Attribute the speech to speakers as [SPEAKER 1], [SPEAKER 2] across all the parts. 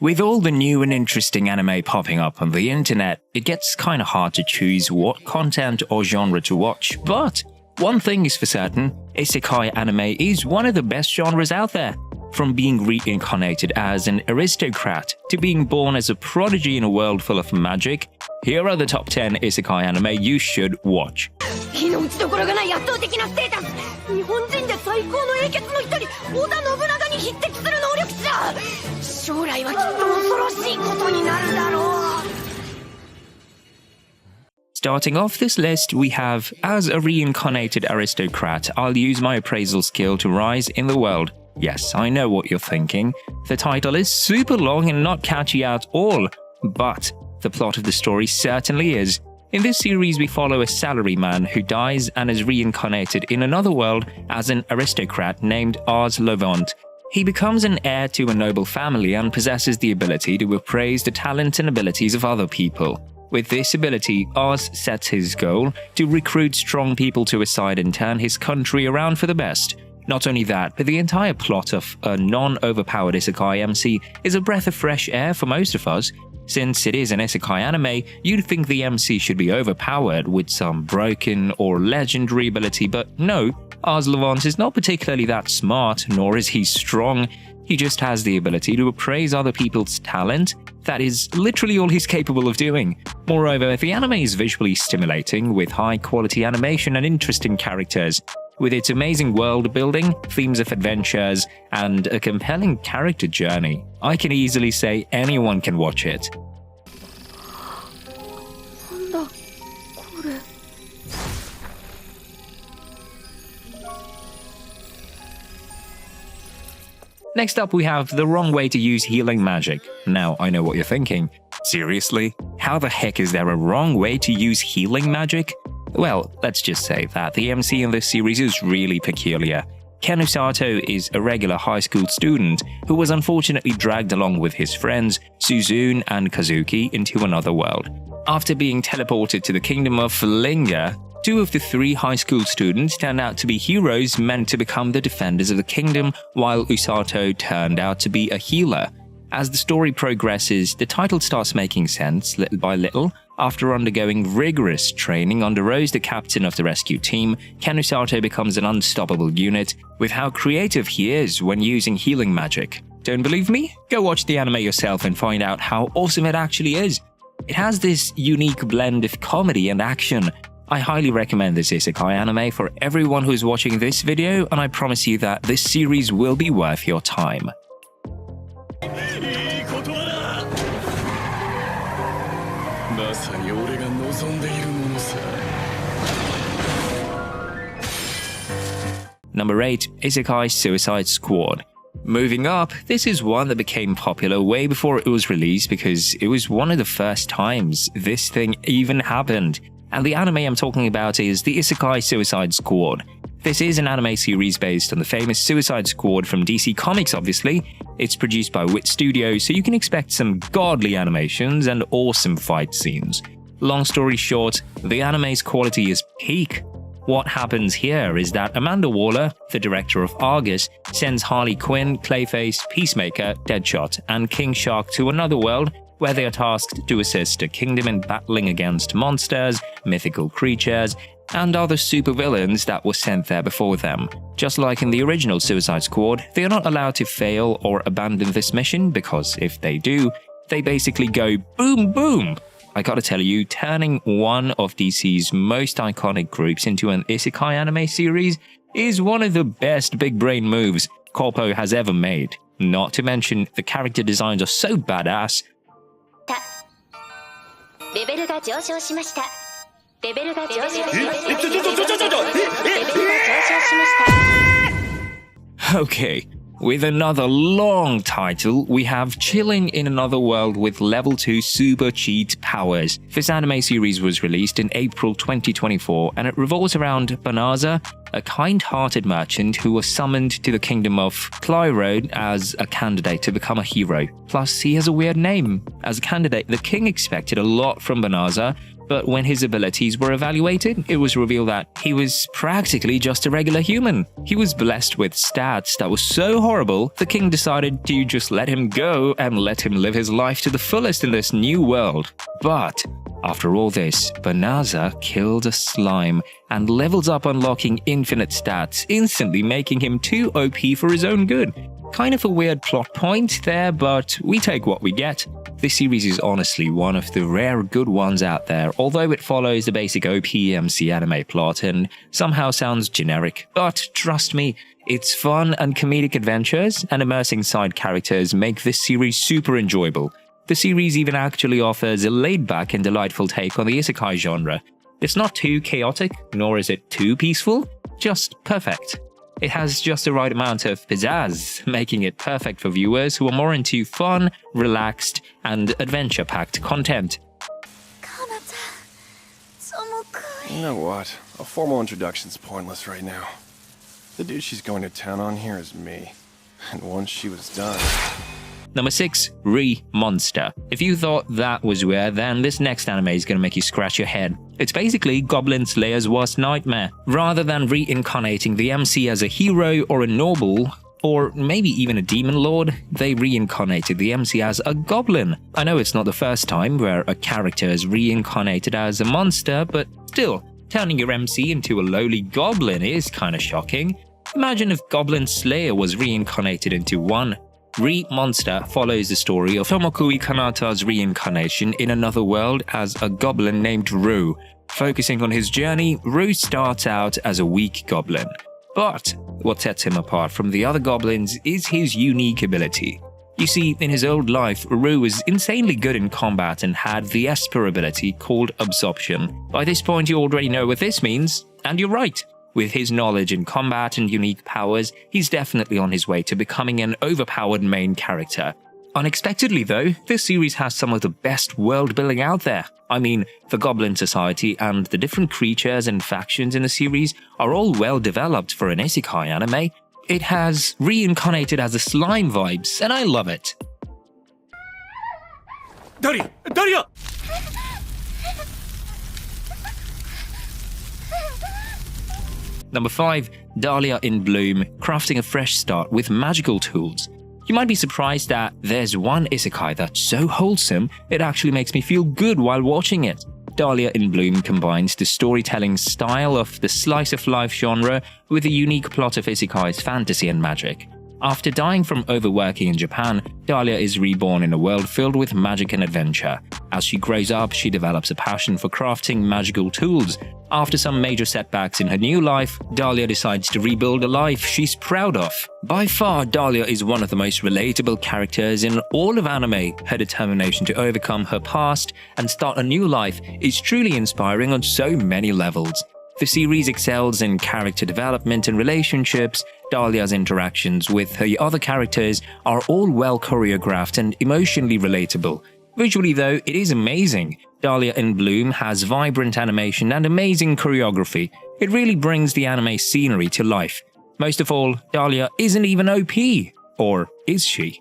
[SPEAKER 1] With all the new and interesting anime popping up on the internet, it gets kinda hard to choose what content or genre to watch, but one thing is for certain, Isekai anime is one of the best genres out there. From being reincarnated as an aristocrat to being born as a prodigy in a world full of magic, here are the top 10 Isekai anime you should watch. Starting off this list, we have, as a reincarnated aristocrat, I'll use my appraisal skill to rise in the world. Yes, I know what you're thinking. The title is super long and not catchy at all, but the plot of the story certainly is. In this series, we follow a salaryman who dies and is reincarnated in another world as an aristocrat named Ars Levant. He becomes an heir to a noble family and possesses the ability to appraise the talents and abilities of other people. With this ability, Ars sets his goal to recruit strong people to his side and turn his country around for the best. Not only that, but the entire plot of a non-overpowered Isekai MC is a breath of fresh air for most of us. Since it is an Isekai anime, you'd think the MC should be overpowered with some broken or legendary ability, but no, Ars Levant is not particularly that smart, nor is he strong. He just has the ability to appraise other people's talent. That is literally all he's capable of doing. Moreover, the anime is visually stimulating, with high-quality animation and interesting characters. With its amazing world building, themes of adventures, and a compelling character journey, I can easily say anyone can watch it. Next up, we have the wrong way to use healing magic. Now, I know what you're thinking. Seriously? How the heck is there a wrong way to use healing magic? Well, let's just say that the MC in this series is really peculiar. Ken Usato is a regular high school student who was unfortunately dragged along with his friends Suzune and Kazuki into another world. After being teleported to the kingdom of Linga, two of the three high school students turned out to be heroes meant to become the defenders of the kingdom, while Usato turned out to be a healer. As the story progresses, the title starts making sense little by little. After undergoing rigorous training under Rose, the captain of the rescue team, Ken Usato becomes an unstoppable unit with how creative he is when using healing magic. Don't believe me? Go watch the anime yourself and find out how awesome it actually is. It has this unique blend of comedy and action. I highly recommend this Isekai anime for everyone who's watching this video, and I promise you that this series will be worth your time. Number 8. Isekai Suicide Squad. Moving up, this is one that became popular way before it was released because it was one of the first times this thing even happened. And the anime I'm talking about is the Isekai Suicide Squad. This is an anime series based on the famous Suicide Squad from DC Comics, obviously. It's produced by Wit Studios, so you can expect some godly animations and awesome fight scenes. Long story short, the anime's quality is peak. What happens here is that Amanda Waller, the director of Argus, sends Harley Quinn, Clayface, Peacemaker, Deadshot, and King Shark to another world where they are tasked to assist a kingdom in battling against monsters, mythical creatures, and other supervillains that were sent there before them. Just like in the original Suicide Squad, they are not allowed to fail or abandon this mission because if they do, they basically go boom boom. I gotta tell you, turning one of DC's most iconic groups into an Isekai anime series is one of the best big brain moves Corpo has ever made. Not to mention, the character designs are so badass. Okay, with another long title, we have Chilling in Another World with Level 2 Super Cheat Powers. This anime series was released in April 2024 and it revolves around Banaza, a kind-hearted merchant who was summoned to the kingdom of Clyrode as a candidate to become a hero. Plus, he has a weird name. As a candidate, the king expected a lot from Banaza, But when his abilities were evaluated, it was revealed that he was practically just a regular human. He was blessed with stats that were so horrible, the king decided to just let him go and let him live his life to the fullest in this new world. But after all this, Banaza killed a slime and levels up, unlocking infinite stats, instantly making him too OP for his own good. Kind of a weird plot point there, but we take what we get. This series is honestly one of the rare good ones out there, although it follows the basic OP MC anime plot and somehow sounds generic. But trust me, its fun and comedic adventures and immersing side characters make this series super enjoyable. The series even actually offers a laid-back and delightful take on the Isekai genre. It's not too chaotic, nor is it too peaceful, just perfect. It has just the right amount of pizzazz, making it perfect for viewers who are more into fun, relaxed, and adventure-packed content.
[SPEAKER 2] You know what? A formal introduction's pointless right now. The dude she's going to town on here is me. And once she was done...
[SPEAKER 1] Number 6. Re-Monster. If you thought that was weird, then this next anime is gonna make you scratch your head. It's basically Goblin Slayer's worst nightmare. Rather than reincarnating the MC as a hero or a noble, or maybe even a demon lord, they reincarnated the MC as a goblin. I know it's not the first time where a character is reincarnated as a monster, but still, turning your MC into a lowly goblin is kinda shocking. Imagine if Goblin Slayer was reincarnated into one. Re-Monster follows the story of Tomokui Kanata's reincarnation in another world as a goblin named Rue. Focusing on his journey, Rue starts out as a weak goblin. But what sets him apart from the other goblins is his unique ability. You see, in his old life, Rue was insanely good in combat and had the Esper ability called Absorption. By this point you already know what this means, and you're right. With his knowledge in combat and unique powers, he's definitely on his way to becoming an overpowered main character. Unexpectedly though, this series has some of the best world building out there. I mean, the Goblin Society and the different creatures and factions in the series are all well developed for an Isekai anime. It has reincarnated as a slime vibes, and I love it.
[SPEAKER 2] Daria!
[SPEAKER 1] Number 5. Dahlia in Bloom, crafting a fresh start with magical tools. You might be surprised that there's one isekai that's so wholesome, it actually makes me feel good while watching it. Dahlia in Bloom combines the storytelling style of the slice-of-life genre with the unique plot of isekai's fantasy and magic. After dying from overworking in Japan, Dahlia is reborn in a world filled with magic and adventure. As she grows up, she develops a passion for crafting magical tools. After some major setbacks in her new life, Dahlia decides to rebuild a life she's proud of. By far, Dahlia is one of the most relatable characters in all of anime. Her determination to overcome her past and start a new life is truly inspiring on so many levels. The series excels in character development and relationships. Dahlia's interactions with her other characters are all well choreographed and emotionally relatable. Visually though, it is amazing. Dahlia in Bloom has vibrant animation and amazing choreography. It really brings the anime scenery to life. Most of all, Dahlia isn't even OP. Or is she?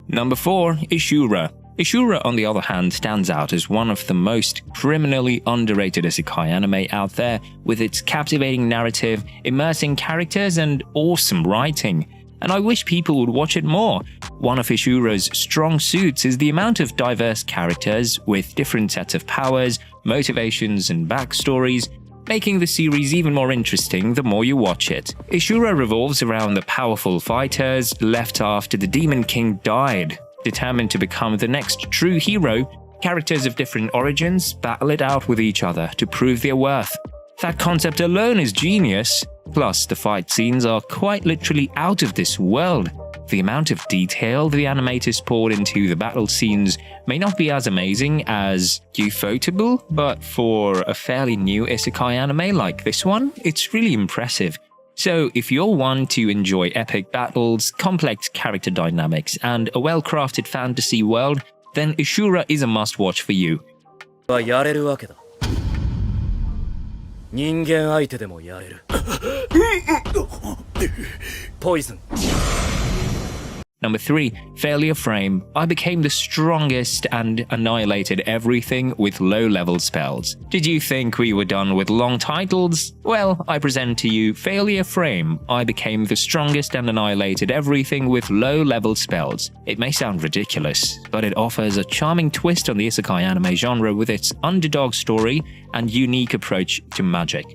[SPEAKER 1] Number 4. Ishura. Ishura, on the other hand, stands out as one of the most criminally underrated isekai anime out there, with its captivating narrative, immersing characters, and awesome writing. And I wish people would watch it more. One of Ishura's strong suits is the amount of diverse characters with different sets of powers, motivations, and backstories, making the series even more interesting the more you watch it. Ishura revolves around the powerful fighters left after the Demon King died. Determined to become the next true hero, characters of different origins battle it out with each other to prove their worth. That concept alone is genius. Plus, the fight scenes are quite literally out of this world. The amount of detail the animators poured into the battle scenes may not be as amazing as Ufotable, but for a fairly new isekai anime like this one, it's really impressive. So if you're one to enjoy epic battles, complex character dynamics, and a well-crafted fantasy world, then Ishura is a must-watch for you.
[SPEAKER 3] はやれるわけだ。人間相手でもやれる。Poison.
[SPEAKER 1] Number 3, Failure Frame. I became the strongest and annihilated everything with low-level spells. Did you think we were done with long titles? Well, I present to you Failure Frame. I became the strongest and annihilated everything with low-level spells. It may sound ridiculous, but it offers a charming twist on the isekai anime genre with its underdog story and unique approach to magic.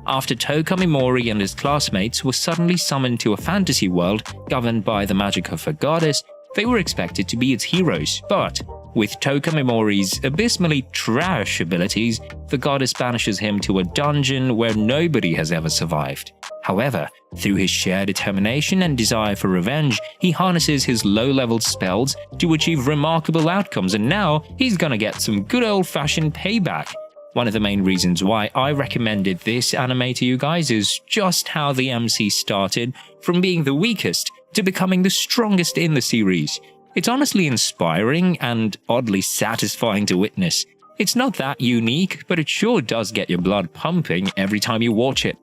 [SPEAKER 1] After Toka Mimori and his classmates were suddenly summoned to a fantasy world governed by the magic of a goddess, they were expected to be its heroes, but with Toka Mimori's abysmally trash abilities, the goddess banishes him to a dungeon where nobody has ever survived. However, through his sheer determination and desire for revenge, he harnesses his low-level spells to achieve remarkable outcomes, and now he's gonna get some good old-fashioned payback. One of the main reasons why I recommended this anime to you guys is just how the MC started from being the weakest to becoming the strongest in the series. It's honestly inspiring and oddly satisfying to witness. It's not that unique, but it sure does get your blood pumping every time you watch it.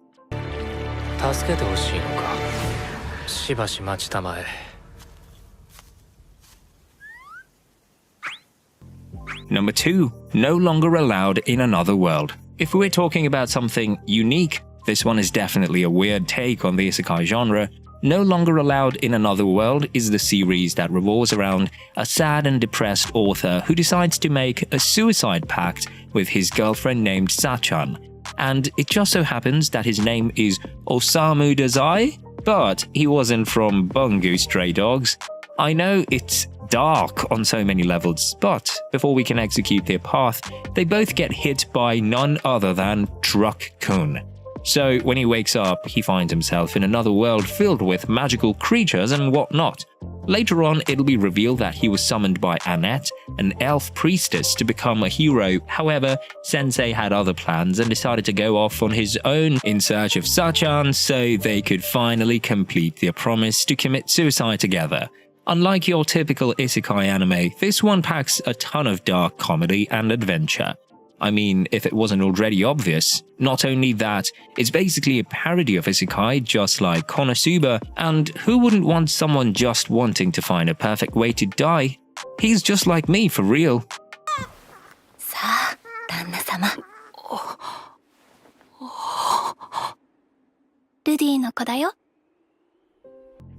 [SPEAKER 1] Number 2, No Longer Allowed in Another World. If we're talking about something unique, this one is definitely a weird take on the isekai genre. No Longer Allowed in Another World is the series that revolves around a sad and depressed author who decides to make a suicide pact with his girlfriend named Sachan. And it just so happens that his name is Osamu Dazai, but he wasn't from Bungo Stray Dogs. I know it's dark on so many levels, but before we can execute their path, they both get hit by none other than Truck-kun. So when he wakes up, he finds himself in another world filled with magical creatures and whatnot. Later on, it'll be revealed that he was summoned by Annette, an elf priestess, to become a hero. However, Sensei had other plans and decided to go off on his own in search of Sachan so they could finally complete their promise to commit suicide together. Unlike your typical isekai anime, this one packs a ton of dark comedy and adventure. I mean, if it wasn't already obvious. Not only that, it's basically a parody of isekai just like Konosuba, and who wouldn't want someone just wanting to find a perfect way to die? He's just like me, for real.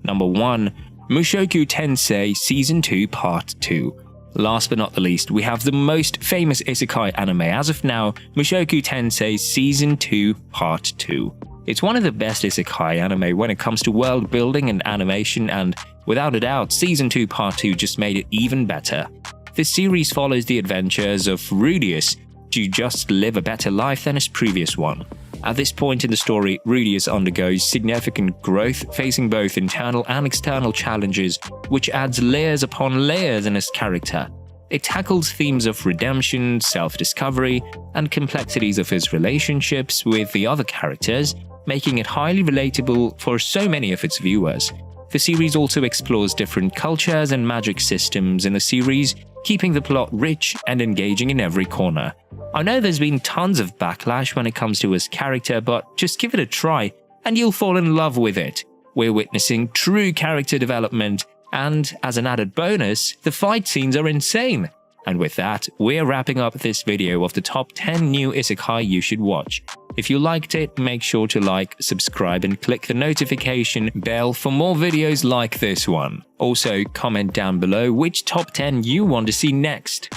[SPEAKER 1] Number 1. Mushoku Tensei Season 2 Part 2. Last but not the least, we have the most famous isekai anime as of now, Mushoku Tensei Season 2 Part 2. It's one of the best isekai anime when it comes to world building and animation, and without a doubt, Season 2 Part 2 just made it even better. This series follows the adventures of Rudius to just live a better life than his previous one. At this point in the story, Rudius undergoes significant growth, facing both internal and external challenges, which adds layers upon layers in his character. It tackles themes of redemption, self-discovery, and complexities of his relationships with the other characters, making it highly relatable for so many of its viewers. The series also explores different cultures and magic systems in the series, keeping the plot rich and engaging in every corner. I know there's been tons of backlash when it comes to his character, but just give it a try and you'll fall in love with it. We're witnessing true character development, and as an added bonus, the fight scenes are insane. And with that, we're wrapping up this video of the top 10 new isekai you should watch. If you liked it, make sure to like, subscribe, and click the notification bell for more videos like this one. Also, comment down below which top 10 you want to see next.